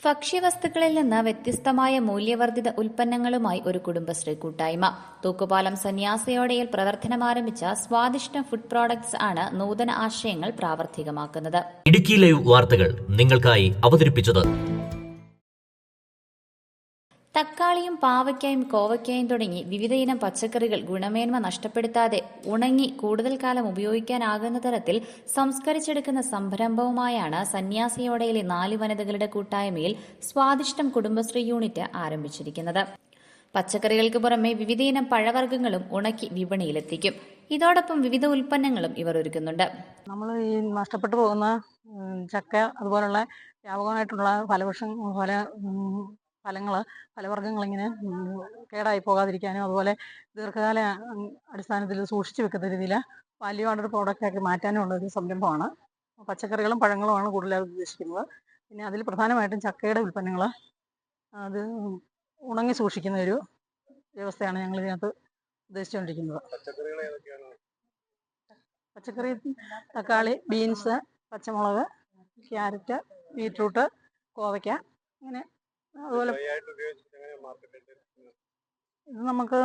ഭക്ഷ്യവസ്തുക്കളിൽ നിന്ന് വ്യത്യസ്തമായ മൂല്യവർദ്ധിത ഉൽപ്പന്നങ്ങളുമായി ഒരു കുടുംബശ്രീ കൂട്ടായ്മ. തൂക്കുപാലം സന്യാസിയോടയിൽ പ്രവർത്തനമാരംഭിച്ച സ്വാദിഷ്ടം ഫുഡ് പ്രോഡക്ട്സ് ആണ് നൂതന ആശയങ്ങൾ പ്രാവർത്തികമാക്കുന്നത്. ഇടുക്കി ലൈവ് വാർത്തകൾ നിങ്ങൾക്കായി അവതരിപ്പിച്ചത് തക്കാളിയും പാവയ്ക്കായും കോവയ്ക്കായും തുടങ്ങി വിവിധയിനം പച്ചക്കറികൾ ഗുണമേന്മ നഷ്ടപ്പെടുത്താതെ ഉണങ്ങി കൂടുതൽ കാലം ഉപയോഗിക്കാനാകുന്ന തരത്തിൽ സംസ്കരിച്ചെടുക്കുന്ന സംരംഭവുമായാണ് സന്യാസിയോടയിലെ 4 വനിതകളുടെ കൂട്ടായ്മയിൽ സ്വാദിഷ്ടം കുടുംബശ്രീ യൂണിറ്റ് ആരംഭിച്ചിരിക്കുന്നത്. പച്ചക്കറികൾക്ക് പുറമെ വിവിധയിനം പഴവർഗ്ഗങ്ങളും ഉണക്കി വിപണിയിലെത്തിക്കും. ഇതോടൊപ്പം വിവിധ ഉൽപ്പന്നങ്ങളും ഇവർ ഒരുക്കുന്നുണ്ട്. നമ്മൾ ഈ നഷ്ടപ്പെട്ടു പോകുന്ന ചക്ക അതുപോലുള്ള വ്യാപകമായിട്ടുള്ള ഫലവർഗ്ഗങ്ങൾ ഇങ്ങനെ കേടായി പോകാതിരിക്കാനും അതുപോലെ ദീർഘകാല അടിസ്ഥാനത്തിൽ സൂക്ഷിച്ചു വെക്കുന്ന രീതിയിൽ വാല്യൂ ആഡഡ് പ്രോഡക്റ്റാക്കി മാറ്റാനുമുള്ള ഒരു സംരംഭമാണ്. പച്ചക്കറികളും പഴങ്ങളുമാണ് കൂടുതലായി ഉദ്ദേശിക്കുന്നത്. പിന്നെ അതിൽ പ്രധാനമായിട്ടും ചക്കയുടെ ഉൽപ്പന്നങ്ങൾ അത് ഉണങ്ങി സൂക്ഷിക്കുന്ന ഒരു വ്യവസ്ഥയാണ് ഞങ്ങൾ ഇതിനകത്ത് ഉദ്ദേശിച്ചുകൊണ്ടിരിക്കുന്നത്. പച്ചക്കറി തക്കാളി, ബീൻസ്, പച്ചമുളക്, ക്യാരറ്റ്, ബീറ്റ്റൂട്ട്, കോവയ്ക്ക, അങ്ങനെ അതുപോലെ ഇത് നമുക്ക്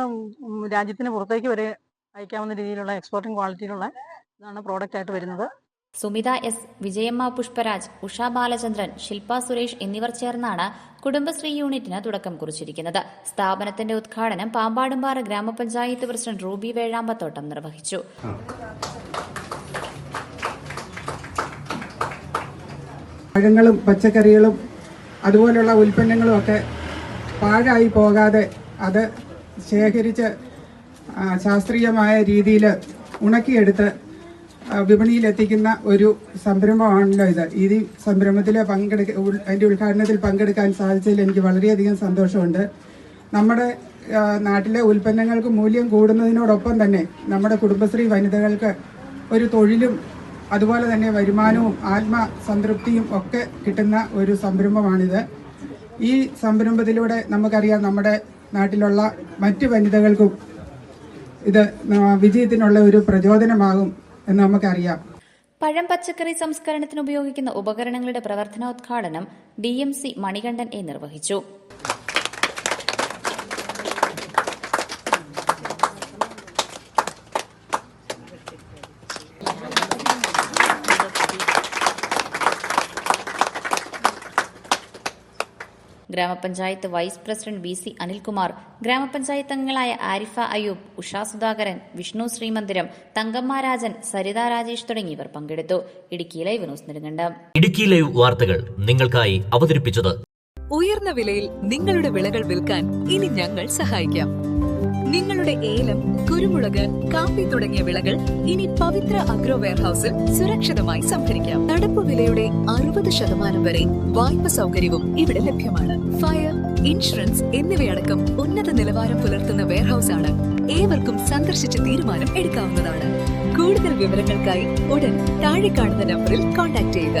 രാജ്യത്തിന് പുറത്തേക്ക് വരെ അയക്കാവുന്ന രീതിയിലുള്ള എക്സ്പോർട്ടിംഗ് ക്വാളിറ്റിയിലുള്ള ഇതാണ് പ്രോഡക്റ്റ് ആയിട്ട് വരുന്നത്. സുമിത എസ്, വിജയമ്മ പുഷ്പരാജ്, ഉഷ ബാലചന്ദ്രൻ, ശില്പ സുരേഷ് എന്നിവർ ചേർന്നാണ് കുടുംബശ്രീ യൂണിറ്റിന് തുടക്കം കുറിച്ചിരിക്കുന്നത്. സ്ഥാപനത്തിന്റെ ഉദ്ഘാടനം പാമ്പാടുംപാറ ഗ്രാമപഞ്ചായത്ത് പ്രസിഡന്റ് റൂബി വേഴാമ്പത്തോട്ടം നിർവഹിച്ചു. പഴങ്ങളും പച്ചക്കറികളും അതുപോലുള്ള ഉൽപ്പന്നങ്ങളും ഒക്കെ പാഴായി പോകാതെ അത് ശേഖരിച്ച് ശാസ്ത്രീയമായ രീതിയിൽ ഉണക്കിയെടുത്ത് വിപണിയിലെത്തിക്കുന്ന ഒരു സംരംഭമാണല്ലോ ഇത്. ഈ സംരംഭത്തിൽ അതിൻ്റെ ഉദ്ഘാടനത്തിൽ പങ്കെടുക്കാൻ സാധിച്ചതിൽ എനിക്ക് വളരെയധികം സന്തോഷമുണ്ട്. നമ്മുടെ നാട്ടിലെ ഉൽപ്പന്നങ്ങൾക്ക് മൂല്യം കൂടുന്നതിനോടൊപ്പം തന്നെ നമ്മുടെ കുടുംബശ്രീ വനിതകൾക്ക് ഒരു തൊഴിലും അതുപോലെ തന്നെ വരുമാനവും ആത്മസംതൃപ്തിയും ഒക്കെ കിട്ടുന്ന ഒരു സംരംഭമാണിത്. ഈ സംരംഭത്തിലൂടെ നമുക്കറിയാം നമ്മുടെ നാട്ടിലുള്ള മറ്റ് വനിതകൾക്കും ഇത് വിജയത്തിനുള്ള ഒരു പ്രചോദനമാകും എന്ന് നമുക്കറിയാം. പഴം പച്ചക്കറി സംസ്കരണത്തിന് ഉപയോഗിക്കുന്ന ഉപകരണങ്ങളുടെ പ്രവർത്തനോദ്ഘാടനം DMC മണികണ്ഠൻ നിർവഹിച്ചു. ഗ്രാമപഞ്ചായത്ത് വൈസ് പ്രസിഡന്റ് BC അനിൽകുമാർ, ഗ്രാമപഞ്ചായത്ത് അംഗങ്ങളായ ആരിഫ അയ്യൂബ്, ഉഷ സുധാകരൻ, വിഷ്ണു ശ്രീമന്ദിരം, തങ്കമ്മ രാജൻ, സരിത രാജേഷ് തുടങ്ങിയവർ പങ്കെടുത്തു. Idukki live news Nedumkandam. Idukki live വാർത്തകൾ നിങ്ങൾക്കായി അവതരിപ്പിച്ചത് ഉയർന്ന വിലയിൽ നിങ്ങളുടെ വിളകൾ വിൽക്കാൻ ഇനി ഞങ്ങൾ സഹായിക്കാം. നിങ്ങളുടെ ഏലം, കുരുമുളക്, കാപ്പി തുടങ്ങിയ വിളകൾ ഇനി പവിത്ര അഗ്രോ വെയർഹൌസിൽ സുരക്ഷിതമായി സംഭരിക്കാം. നടപ്പ് വിലയുടെ 60% വരെ വായ്പ സൗകര്യവും ഇവിടെ ലഭ്യമാണ്. ഫയർ, ഇൻഷുറൻസ് എന്നിവയടക്കം ഉന്നത നിലവാരം പുലർത്തുന്ന വെയർഹൌസ് ആണ്. ഏവർക്കും സന്ദർശിച്ച് തീരുമാനം എടുക്കാവുന്നതാണ്. കൂടുതൽ വിവരങ്ങൾക്കായി ഉടൻ താഴെ കാണുന്ന നമ്പറിൽ കോൺടാക്ട് ചെയ്യുക.